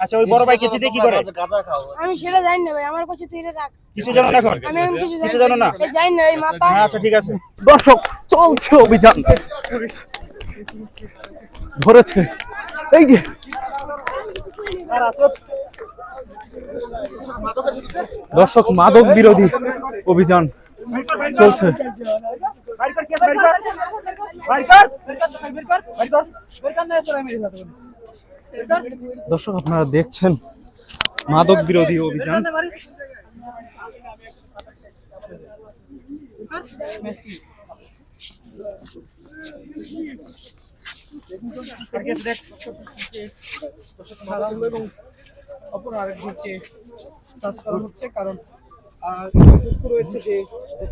আচ্ছা ওই বড় ভাই কেচি দিয়ে কি করে? গাঁজা খাও। আমি সেটা জানি না ভাই, আমার কাছে তুই এটা রাখ। কিছু জানো না এখন? আমি এখন কিছু জানো না? এই জানি না, এই মাথা। হ্যাঁ আচ্ছা ঠিক আছে। দর্শক চলছে অভিযান, ধরেছে এই যে দর্শক মাদক বিরোধী অভিযান চলছে। দর্শক আপনারা দেখছেন মাদক বিরোধী অভিযান। অপর আরেকজনকে চাষ করা হচ্ছে, কারণ তথ্য রয়েছে যে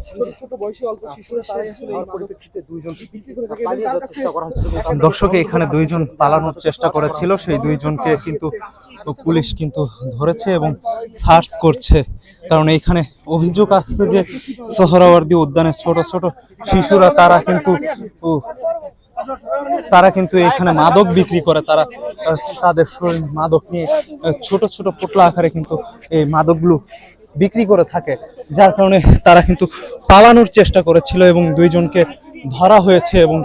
ছোট ছোট বয়সী অল্প শিশুরা তারাই আসলে এই পরিপ্রেক্ষিতে দুইজনকে বিক্রি করে থাকে। দর্শক এখানে দুইজন পালানোর চেষ্টা করেছিল, সেই দুইজনকে কিন্তু পুলিশ কিন্তু ধরেছে এবং সার্চ করছে। কারণ এইখানে অভিযোগ আসছে যে সোহরাওয়ার্দী উদ্যানের ছোট ছোট শিশুরা তারা কিন্তু এখানে মাদক বিক্রি করে। তারা তাদের শরীর মাদক নিয়ে ছোট ছোট পোটলা আকারে কিন্তু এই মাদকগুলো বিক্রি করে থাকে, যার কারণে তারা কিন্তু পালানোর চেষ্টা করেছিল এবং দুইজনকে ধরা হয়েছে এবং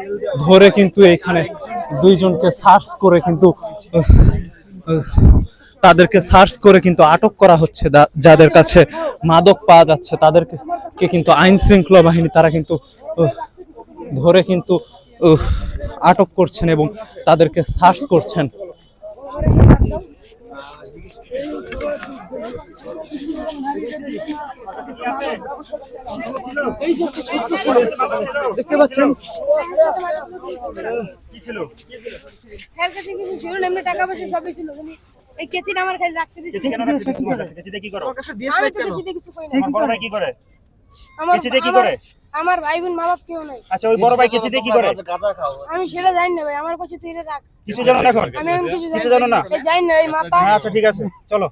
ধরে কিন্তু এখানে দুইজনকে সার্চ করে কিন্তু তাদেরকে সার্চ করে কিন্তু আটক করা হচ্ছে। যাদের কাছে মাদক পাওয়া যাচ্ছে তাদেরকে কিন্তু আইন শৃঙ্খলা বাহিনী তারা কিন্তু ধরে কিন্তু আটক করছেন এবং তাদেরকে সার্চ করছেন। দেখতে পাচ্ছেন কি ছিল? এর কাছে কিছু ছিল না, এমনি টাকা পয়সা সবই ছিল। এই কেচিটা আমার কাছে রাখতে দিছি। কেচি কেন রাখতে তোমার কাছে? কেচি দিয়ে কি করো? আমি তো কেচিতে কিছু কই না। আমার বড় ভাই কি করে? আমার কেচি দিয়ে কি করে? আমার ভাই বোন মা বাপ কেউ নাই। আচ্ছা ওই বড় ভাই কেচি দিয়ে কি করে? গাঁজা খাও। আমি সেটা জানি না ভাই, আমার কাছে তুই এটা রাখ। কিছু জানো না এখন? আমি এখন কিছু জানো না? এই জানি না, এই মাথা। হ্যাঁ আচ্ছা ঠিক আছে চলো।